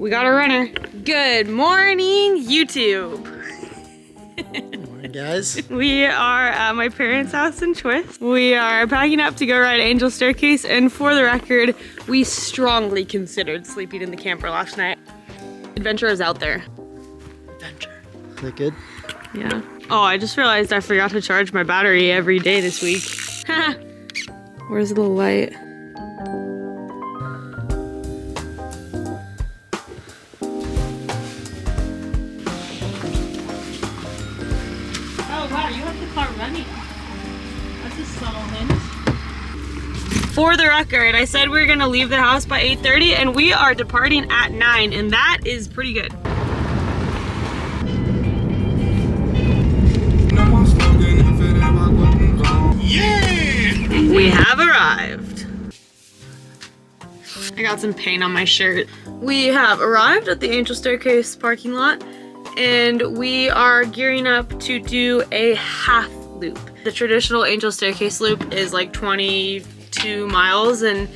we got a runner. Good morning, YouTube. Good morning, guys. We are at my parents' house in Twist. We are packing up to go ride Angel Staircase, and for the record, we strongly considered sleeping in the camper last night. Adventure is out there. Adventure. Is that good? Yeah. Oh, I just realized I forgot to charge my battery every day this week. Where's the light? Oh wow, you have the car running. That's a subtle hint. For the record, I said we were gonna leave the house by 8:30 and we are departing at 9, and that is pretty good. We have arrived. I got some paint on my shirt. We have arrived at the Angel Staircase parking lot, and we are gearing up to do a half loop. The traditional Angel Staircase loop is like 22 miles and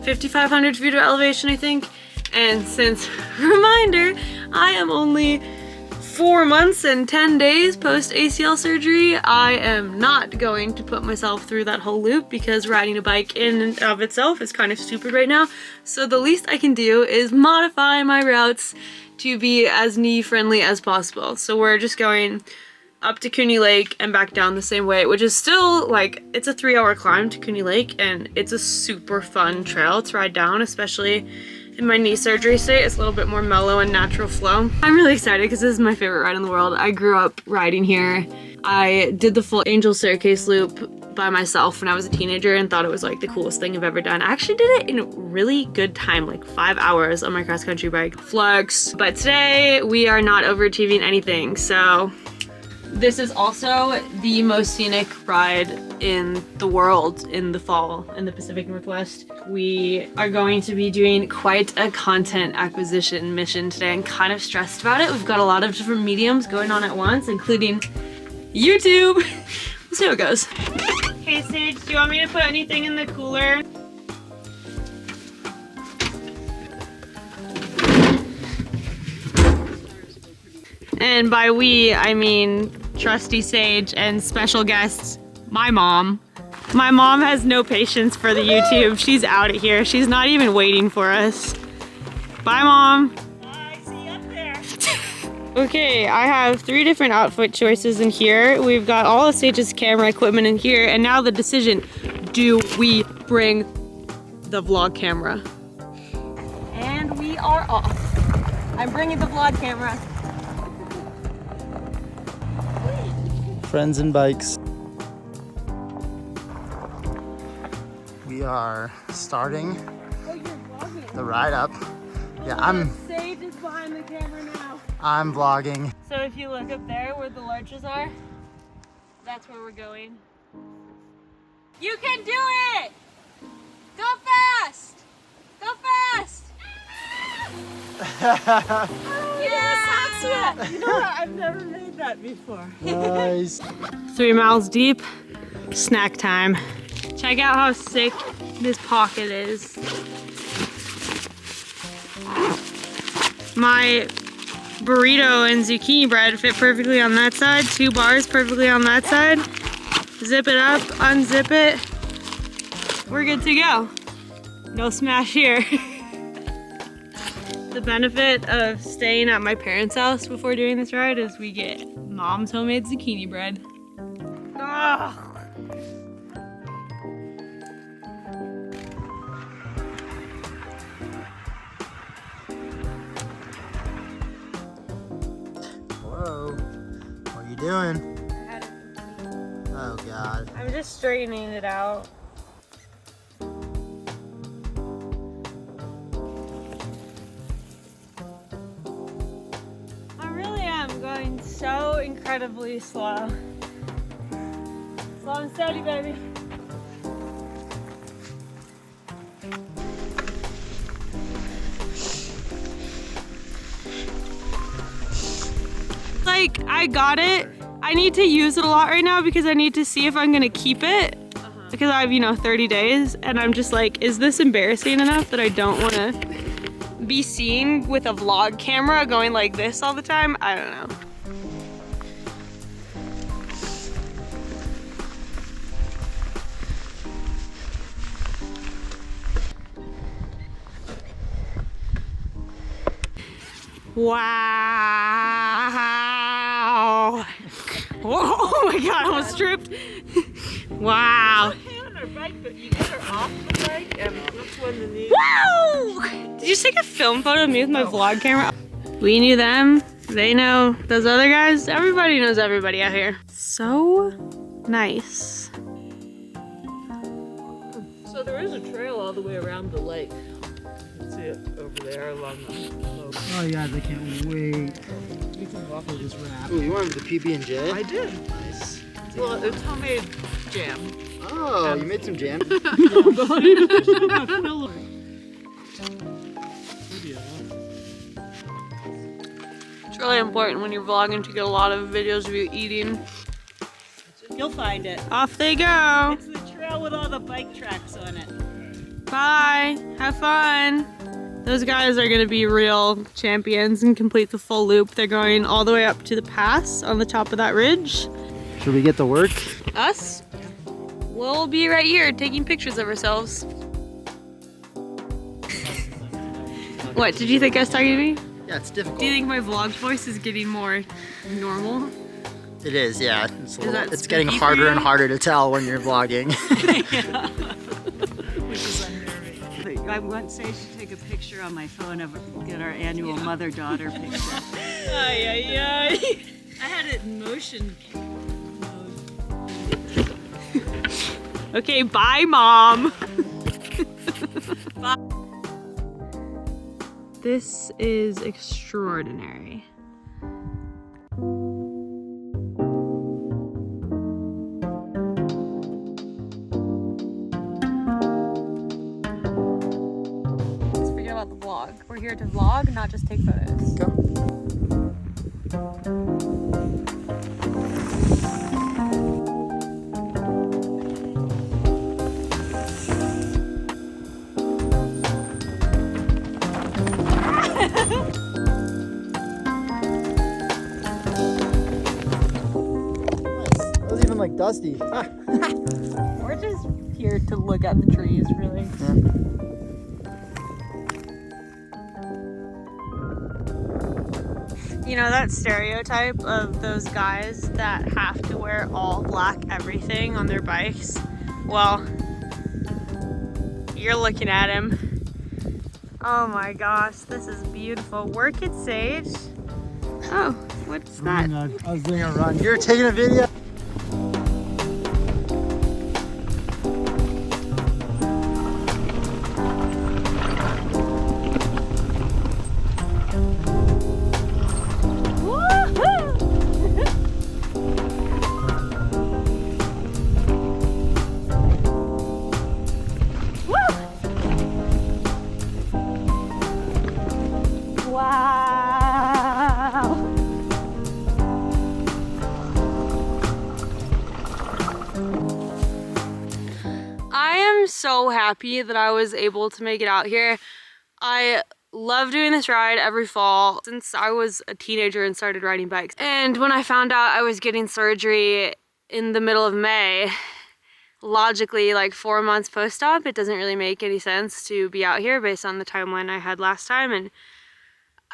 5,500 feet of elevation, I think. And since, reminder, I am only 4 months and 10 days post ACL surgery, I am not going to put myself through that whole loop because riding a bike in and of itself is kind of stupid right now. So the least I can do is modify my routes to be as knee friendly as possible. So we're just going up to Cooney Lake and back down the same way, which is still like, it's a 3-hour climb to Cooney Lake, and it's a super fun trail to ride down, especially in my knee surgery state. It's a little bit more mellow and natural flow. I'm really excited because this is my favorite ride in the world. I grew up riding here. I did the full Angel Staircase loop by myself when I was a teenager and thought it was like the coolest thing I've ever done. I actually did it in really good time, like 5 hours on my cross country bike. Flex. But today we are not overachieving anything, so this is also the most scenic ride in the world in the fall in the Pacific Northwest. We are going to be doing quite a content acquisition mission today. I'm kind of stressed about it. We've got a lot of different mediums going on at once, including YouTube. We'll see how it goes. Hey Sage, do you want me to put anything in the cooler? And by we, I mean trusty Sage and special guest, my mom. My mom has no patience for the YouTube. She's out of here. She's not even waiting for us. Bye, Mom. Bye, see you up there. Okay, I have 3 different outfit choices in here. We've got all of Sage's camera equipment in here, and now the decision, do we bring the vlog camera? And we are off. I'm bringing the vlog camera. Friends and bikes. We are starting the ride up. Yeah, Sage is behind the camera now. I'm vlogging. So if you look up there where the larches are, that's where we're going. You can do it! Go fast! Go fast! Yeah! You know what? I've never made that before. Nice. 3 miles deep, snack time. Check out how sick this pocket is. My burrito and zucchini bread fit perfectly on that side, 2 bars perfectly on that side. Zip it up, unzip it. We're good to go. No smash here. The benefit of staying at my parents' house before doing this ride is we get Mom's homemade zucchini bread. Ugh. Whoa. What are you doing? Oh God. I'm just straightening it out. Going so incredibly slow. Slow and steady, baby. Like, I got it. I need to use it a lot right now because I need to see if I'm gonna keep it. Because I have, 30 days, and I'm just like, is this embarrassing enough that I don't wanna be seen with a vlog camera going like this all the time. I don't know. Wow. Oh my god, I almost tripped. Wow. Okay on our bike, but you get her off the bike and that's when the knee. Wow! Did you just take a film photo of me with my vlog camera? We knew them. They know those other guys. Everybody knows everybody out here. So nice. So there is a trail all the way around the lake. You can see it over there along the slope. Oh yeah, I can't wait. You can walk for this wrap. Ooh, you wanted the PB&J? I did. Nice. Well, it's homemade jam. Oh, you made some jam? It's really important when you're vlogging to get a lot of videos of you eating. You'll find it. Off they go. It's the trail with all the bike tracks on it. Bye. Have fun. Those guys are gonna be real champions and complete the full loop. They're going all the way up to the pass on the top of that ridge. Should we get to work? Us? We'll be right here taking pictures of ourselves. What, did you think I was talking to me? Yeah, it's difficult. Do you think my vlog voice is getting more normal? It is, yeah. It's getting spooky for harder and you? harder to tell when you're vlogging. Which is unnerving. I once say I should take a picture on my phone of get our annual mother-daughter picture. Ay, ay, ay. I had it in motion mode. Okay, bye, Mom. Bye. This is extraordinary. Let's forget about the vlog. We're here to vlog, not just take photos. Go. Like dusty. We're just here to look at the trees, really. Yeah. You know that stereotype of those guys that have to wear all black everything on their bikes? Well, you're looking at him. Oh my gosh, this is beautiful. Work it, Sage. Oh, what's that? I was doing a run. You're taking a video? So happy that I was able to make it out here. I love doing this ride every fall since I was a teenager and started riding bikes. And when I found out I was getting surgery in the middle of May, logically like 4 months post-op, it doesn't really make any sense to be out here based on the timeline I had last time. And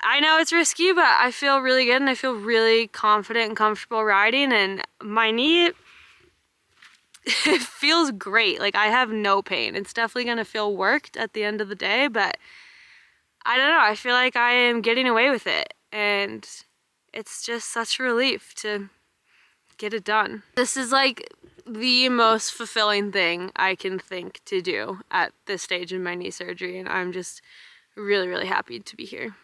I know it's risky, but I feel really good and I feel really confident and comfortable riding, and my knee, it feels great. Like I have no pain. It's definitely gonna feel worked at the end of the day, but I don't know, I feel like I am getting away with it and it's just such a relief to get it done. This is like the most fulfilling thing I can think to do at this stage in my knee surgery, and I'm just really, really happy to be here.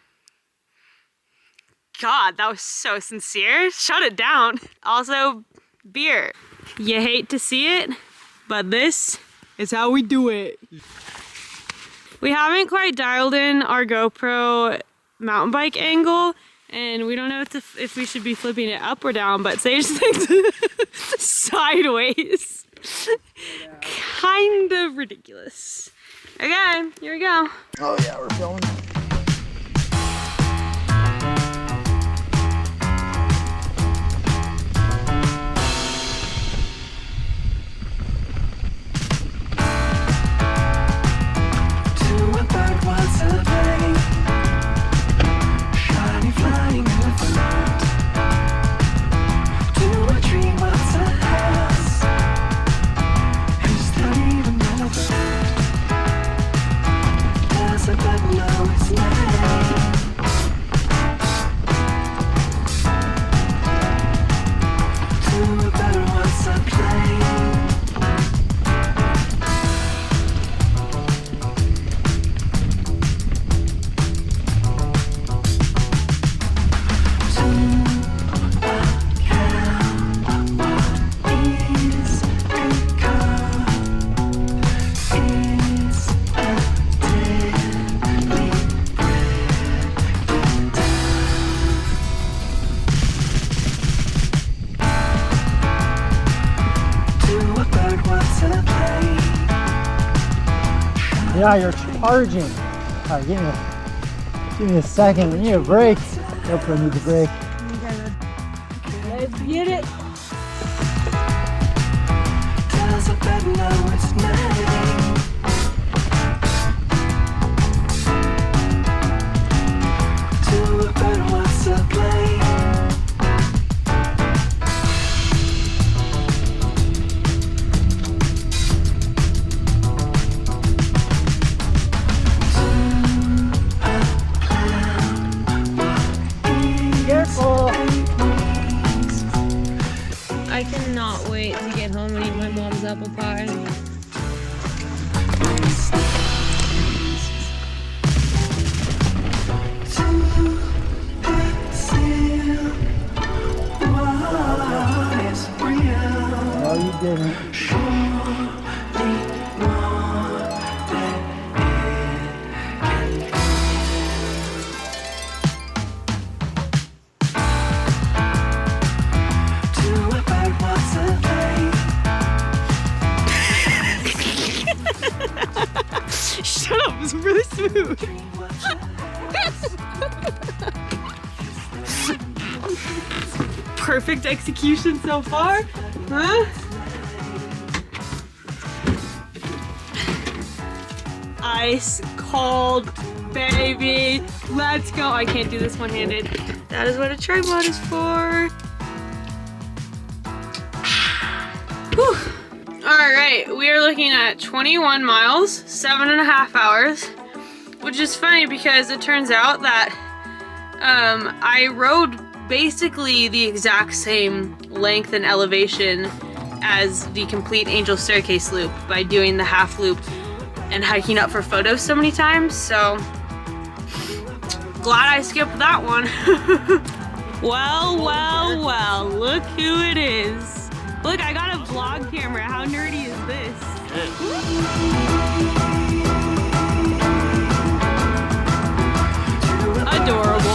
God, that was so sincere. Shut it down. Also, beer. You hate to see it, but this is how we do it. We haven't quite dialed in our GoPro mountain bike angle, and we don't know if we should be flipping it up or down, but Sage thinks sideways. Kind of ridiculous. Okay, here we go. Oh yeah, we're filming. Yeah, you're charging. All right, give me a second. I need a break. GoPro needs a break. Let's get it. Careful. I cannot wait to get home and eat my mom's apple pie. No, you didn't. Shut up, it's really smooth. Perfect execution so far, huh? Ice cold, baby. Let's go. I can't do this one-handed. That is what a tripod is for. Whew. All right, we are looking at 21 miles, 7.5 hours, which is funny because it turns out that I rode basically the exact same length and elevation as the complete Angel Staircase loop by doing the half loop and hiking up for photos so many times, so glad I skipped that one. Well, look who it is. Look, I got a vlog camera. How nerdy is this? Adorable.